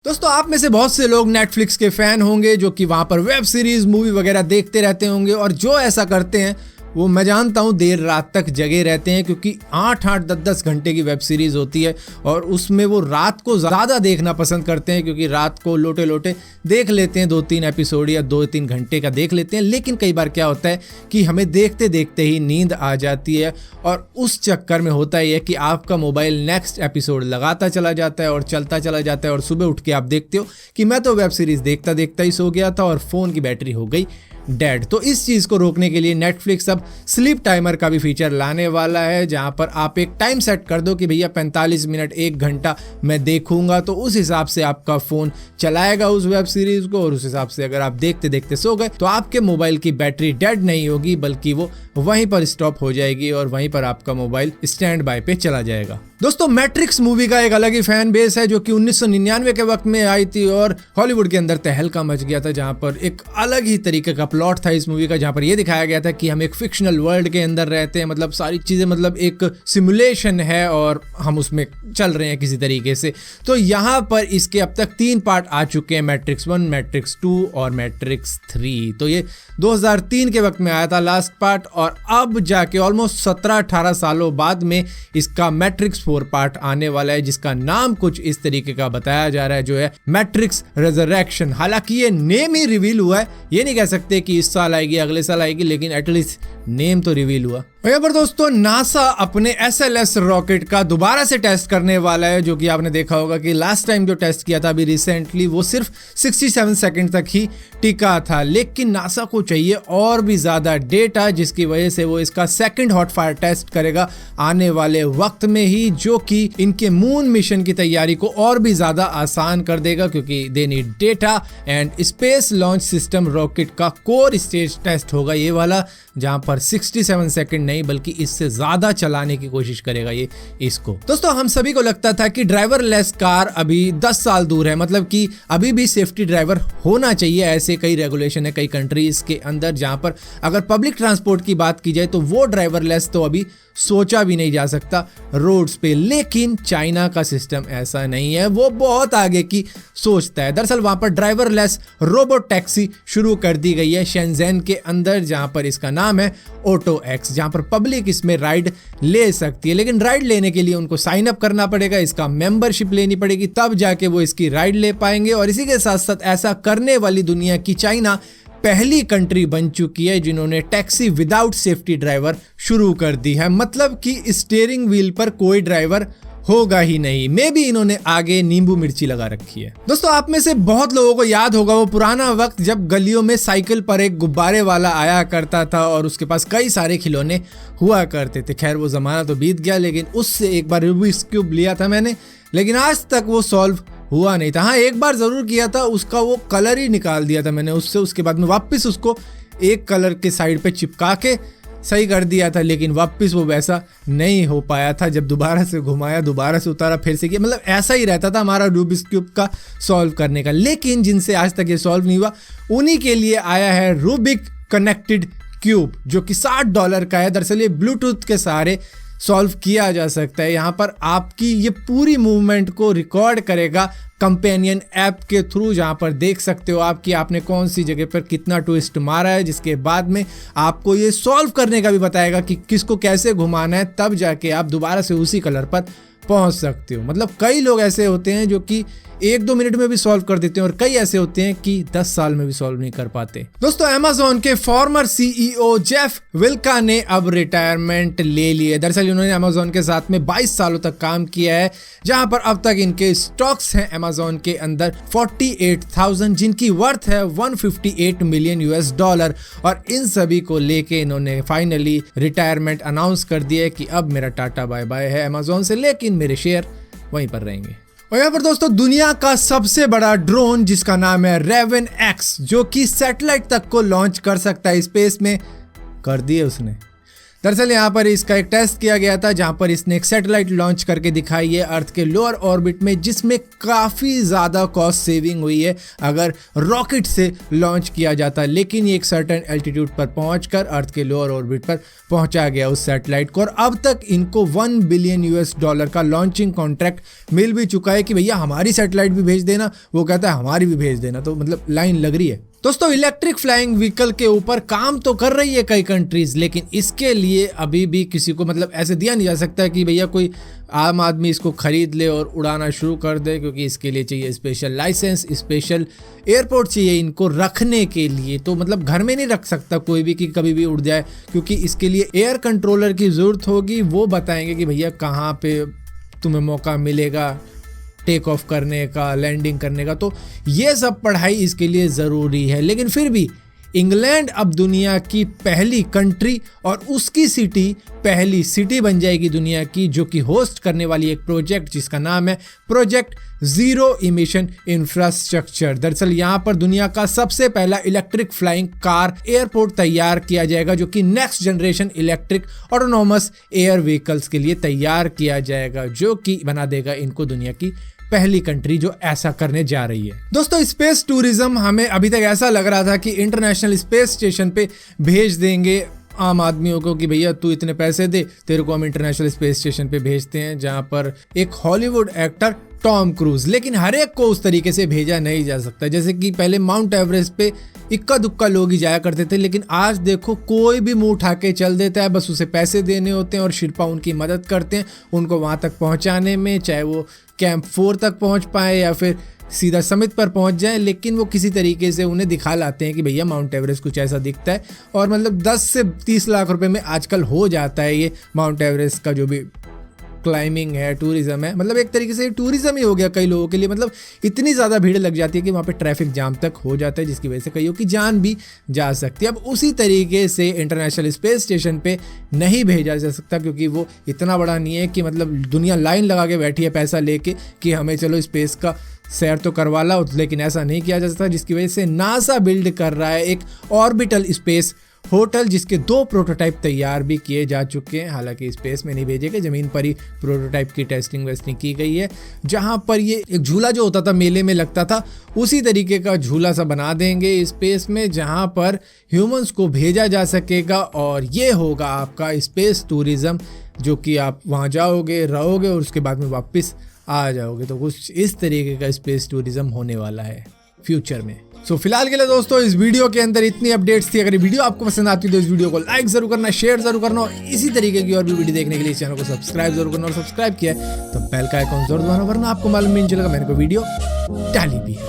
दोस्तों आप में से बहुत से लोग नेटफ्लिक्स के फैन होंगे जो कि वहां पर वेब सीरीज मूवी वगैरह देखते रहते होंगे और जो ऐसा करते हैं वो मैं जानता हूँ देर रात तक जगे रहते हैं क्योंकि 8-8 10-10 घंटे की वेब सीरीज होती है और उसमें वो रात को ज़्यादा देखना पसंद करते हैं क्योंकि रात को लोटे लोटे देख लेते हैं 2-3 एपिसोड या 2-3 घंटे का देख लेते हैं। लेकिन कई बार क्या होता है कि हमें देखते देखते ही नींद आ जाती है और उस चक्कर में होता ही है कि आपका मोबाइल नेक्स्ट एपिसोड लगाता चला जाता है और चलता चला जाता है और सुबह उठ के आप देखते हो कि मैं तो वेब सीरीज देखता देखता ही सो गया था और फ़ोन की बैटरी हो गई डेड। तो इस चीज को रोकने के लिए नेटफ्लिक्स अब स्लीप टाइमर का भी फीचर लाने वाला है जहां पर आप एक टाइम सेट कर दो कि भैया 45 मिनट 1 घंटा मैं देखूंगा, तो उस हिसाब से आपका फोन चलाएगा उस वेब सीरीज को और उस हिसाब से अगर आप देखते देखते सो गए तो आपके मोबाइल की बैटरी डेड नहीं होगी बल्कि वो वहीं पर स्टॉप हो जाएगी और वहीं पर आपका मोबाइल स्टैंड बाय पे चला जाएगा। दोस्तों मैट्रिक्स मूवी का एक अलग ही फैन बेस है जो कि 1999 के वक्त में आई थी और हॉलीवुड के अंदर तहलका मच गया था, जहां पर एक अलग ही तरीके का प्लॉट था इस मूवी का, जहां पर यह दिखाया गया था कि हम एक फिक्शनल वर्ल्ड के अंदर रहते हैं, मतलब सारी चीजें मतलब एक सिमुलेशन है और हम उसमें चल रहे हैं किसी तरीके से। तो यहाँ पर इसके अब तक 3 पार्ट आ चुके हैं, मैट्रिक्स 1, मैट्रिक्स 2 और मैट्रिक्स 3। तो ये 2003 के वक्त में आया था लास्ट पार्ट और अब जाके ऑलमोस्ट 17-18 सालों बाद में इसका मैट्रिक्स 4 पार्ट आने वाला है जिसका नाम कुछ इस तरीके का बताया जा रहा है जो है मैट्रिक्स रेजरेक्शन। हालांकि ये नेम ही रिवील हुआ है, ये नहीं कह सकते कि इस साल आएगी अगले साल आएगी, लेकिन एटलीस्ट नेम तो रिवील हुआ। यहाँ पर दोस्तों नासा अपने SLS रॉकेट का दोबारा से टेस्ट करने वाला है, जो कि आपने देखा होगा कि लास्ट टाइम जो टेस्ट किया था अभी रिसेंटली वो सिर्फ 67 सेकंड तक ही टिका था, लेकिन नासा को चाहिए और भी ज्यादा डेटा जिसकी वजह से वो इसका सेकंड हॉट फायर टेस्ट करेगा आने वाले वक्त में ही, जो कि इनके मून मिशन की तैयारी को और भी ज्यादा आसान कर देगा क्योंकि they need data. And space launch system rocket का कोर स्टेज टेस्ट होगा ये वाला, जहां पर 67 सेकंड नहीं बल्कि इससे ज्यादा चलाने की कोशिश करेगा ये इसको। दोस्तों हम सभी को लगता था कि ड्राइवरलेस कार अभी 10 साल दूर है, मतलब कि अभी भी सेफ्टी ड्राइवर होना चाहिए, ऐसे कई रेगुलेशन है कई कंट्रीज के अंदर जहां पर अगर पब्लिक ट्रांसपोर्ट की बात की जाए तो वो ड्राइवरलेस तो अभी सोचा भी नहीं जा सकता रोड्स पे। लेकिन चाइना का सिस्टम ऐसा नहीं है, वो बहुत आगे की सोचता है। दरअसल वहां पर ड्राइवरलेस रोबोट टैक्सी शुरू कर दी गई है शेंजेन के अंदर, जहां पर इसका नाम है ऑटो एक्स, जहां पर पब्लिक इसमें राइड ले सकती है। लेकिन राइड लेने के लिए उनको साइन अप करना पड़ेगा, इसका मेंबरशिप लेनी पड़ेगी, तब जाके वो इसकी राइड ले पाएंगे। और इसी के साथ साथ ऐसा करने वाली दुनिया की चाइना पहली कंट्री बन चुकी है जिन्होंने टैक्सी विदाउट सेफ्टी ड्राइवर शुरू कर दी है, मतलब कि स्टीयरिंग व्हील पर कोई ड्राइवर होगा ही नहीं। मे भी इन्होंने आगे नींबू मिर्ची लगा रखी है। दोस्तों आप में से बहुत लोगों को याद होगा वो पुराना वक्त जब गलियों में साइकिल पर एक गुब्बारे वाला आया करता था और उसके पास कई सारे खिलौने हुआ करते थे। खैर वो जमाना तो बीत गया, लेकिन उससे एक बार रूबिक्स क्यूब लिया था मैंने, लेकिन आज तक वो सॉल्व हुआ नहीं था। हाँ एक बार जरूर किया था, उसका वो कलर ही निकाल दिया था मैंने उससे, उसके बाद में वापस उसको एक कलर के साइड पे चिपका के सही कर दिया था, लेकिन वापस वो वैसा नहीं हो पाया था। जब दोबारा से घुमाया, दोबारा से उतारा, फिर से किया, मतलब ऐसा ही रहता था हमारा रूबिक्स क्यूब का सॉल्व करने का। लेकिन जिनसे आज तक ये सॉल्व नहीं हुआ उन्हीं के लिए आया है रूबिक कनेक्टेड क्यूब, जो कि $60 का है। दरअसल ये ब्लूटूथ के सहारे सॉल्व किया जा सकता है। यहाँ पर आपकी ये पूरी मूवमेंट को रिकॉर्ड करेगा कंपेनियन ऐप के थ्रू, जहाँ पर देख सकते हो आप कि आपने कौन सी जगह पर कितना ट्विस्ट मारा है, जिसके बाद में आपको ये सॉल्व करने का भी बताएगा कि किसको कैसे घुमाना है, तब जाके आप दोबारा से उसी कलर पर पहुंच सकते हो। मतलब कई लोग ऐसे होते हैं जो कि 1-2 मिनट में भी सॉल्व कर देते हैं और कई ऐसे होते हैं कि 10 साल में भी सॉल्व नहीं कर पाते। दोस्तों अमेज़न के फॉर्मर CEO जेफ विल्का ने अब रिटायरमेंट ले ली है। दरअसल उन्होंने अमेज़न के साथ में 22 सालों तक काम किया है, जहां पर अब तक इनके स्टॉक्स हैं अमेज़न के अंदर 48,000 जिनकी वर्थ है $158 मिलियन और इन सभी को लेके इन्होंने फाइनली रिटायरमेंट अनाउंस कर दिया है कि अब मेरा टाटा बाय बाय है अमेज़न से, लेकिन मेरे शेयर वहीं पर रहेंगे। और यहाँ पर दोस्तों दुनिया का सबसे बड़ा ड्रोन जिसका नाम है रेवन एक्स, जो कि सैटेलाइट तक को लॉन्च कर सकता है स्पेस में, कर दिए उसने। दरअसल यहाँ पर इसका एक टेस्ट किया गया था जहाँ पर इसने एक सैटेलाइट लॉन्च करके दिखाई है अर्थ के लोअर ऑर्बिट में, जिसमें काफ़ी ज़्यादा कॉस्ट सेविंग हुई है अगर रॉकेट से लॉन्च किया जाता। लेकिन ये एक सर्टेन एल्टीट्यूड पर पहुंचकर अर्थ के लोअर ऑर्बिट पर पहुंचा गया उस सैटेलाइट को, और अब तक इनको $1 बिलियन का लॉन्चिंग कॉन्ट्रैक्ट मिल भी चुका है कि भैया हमारी सैटेलाइट भी भेज देना। वो कहता है हमारी भी भेज देना, तो मतलब लाइन लग रही है। दोस्तों इलेक्ट्रिक फ्लाइंग व्हीकल के ऊपर काम तो कर रही है कई कंट्रीज, लेकिन इसके लिए अभी भी किसी को मतलब ऐसे दिया नहीं जा सकता कि भैया कोई आम आदमी इसको खरीद ले और उड़ाना शुरू कर दे, क्योंकि इसके लिए चाहिए स्पेशल लाइसेंस, स्पेशल एयरपोर्ट चाहिए इनको रखने के लिए। तो मतलब घर में नहीं रख सकता कोई भी कि कभी भी उड़ जाए, क्योंकि इसके लिए एयर कंट्रोलर की ज़रूरत होगी। वो बताएंगे कि भैया कहाँ पे तुम्हें मौका मिलेगा टेक ऑफ करने का, लैंडिंग करने का। तो ये सब पढ़ाई इसके लिए ज़रूरी है। लेकिन फिर भी इंग्लैंड अब दुनिया की पहली कंट्री और उसकी सिटी पहली सिटी बन जाएगी दुनिया की जो कि होस्ट करने वाली एक प्रोजेक्ट जिसका नाम है प्रोजेक्ट ज़ीरो इमिशन इंफ्रास्ट्रक्चर। दरअसल यहाँ पर दुनिया का सबसे पहला इलेक्ट्रिक फ्लाइंग कार एयरपोर्ट तैयार किया जाएगा, जो कि next generation electric autonomous air vehicles के लिए तैयार किया जाएगा, जो कि बना देगा इनको दुनिया की पहली कंट्री जो ऐसा करने जा रही है। दोस्तों स्पेस टूरिज्म हमें अभी तक ऐसा लग रहा था कि इंटरनेशनल स्पेस स्टेशन पे भेज देंगे आम आदमियों को कि भैया तू इतने पैसे दे, तेरे को हम इंटरनेशनल स्पेस स्टेशन पे भेजते हैं, जहां पर एक हॉलीवुड एक्टर टॉम क्रूज। लेकिन हर एक को उस तरीके से भेजा नहीं जा सकता। जैसे कि पहले माउंट एवरेस्ट पे इक्का दुक्का लोग ही जाया करते थे, लेकिन आज देखो कोई भी मुंह उठा के चल देता है, बस उसे पैसे देने होते हैं और शिल्पा उनकी मदद करते हैं उनको वहां तक पहुंचाने में, चाहे वो कैंप 4 तक पहुंच पाए या फिर सीधा समिट पर पहुंच जाए। लेकिन वो किसी तरीके से उन्हें दिखा लाते हैं कि भैया माउंट एवरेस्ट कुछ ऐसा दिखता है, और मतलब 10 से 30 लाख रुपए में आजकल हो जाता है ये माउंट एवरेस्ट का जो भी क्लाइंबिंग है, टूरिज्म है। मतलब एक तरीके से टूरिज्म ही हो गया कई लोगों के लिए। मतलब इतनी ज़्यादा भीड़ लग जाती है कि वहाँ पे ट्रैफिक जाम तक हो जाता है, जिसकी वजह से कईयों की जान भी जा सकती है। अब उसी तरीके से इंटरनेशनल स्पेस स्टेशन पे नहीं भेजा जा सकता, क्योंकि वो इतना बड़ा नहीं है कि मतलब दुनिया लाइन लगा के बैठी है पैसा लेके कि हमें चलो स्पेस का सैर तो करवा लाओ। लेकिन ऐसा नहीं किया जा सकता, जिसकी वजह से नासा बिल्ड कर रहा है एक ऑर्बिटल स्पेस होटल, जिसके 2 प्रोटोटाइप तैयार भी किए जा चुके हैं। हालांकि स्पेस में नहीं भेजे गए, ज़मीन पर ही प्रोटोटाइप की टेस्टिंग वेस्टिंग की गई है, जहां पर ये एक झूला जो होता था मेले में लगता था उसी तरीके का झूला सा बना देंगे स्पेस में, जहां पर ह्यूमंस को भेजा जा सकेगा। और ये होगा आपका स्पेस टूरिज्म, जो कि आप वहां जाओगे, रहोगे और उसके बाद में वापस आ जाओगे। तो कुछ इस तरीके का स्पेस टूरिज्म होने वाला है फ्यूचर में। सो फिलहाल के लिए दोस्तों इस वीडियो के अंदर इतनी अपडेट्स थी। अगर ये वीडियो आपको पसंद आती है तो इस वीडियो को लाइक जरूर करना, शेयर जरूर करना, और इसी तरीके की और भी वीडियो देखने के लिए चैनल को सब्सक्राइब जरूर करना। और सब्सक्राइब किया तो बेल का आइकॉन जरूर दबाना, वरना आपको मालूम नहीं चलेगा मैंने कोई वीडियो डाली भी है।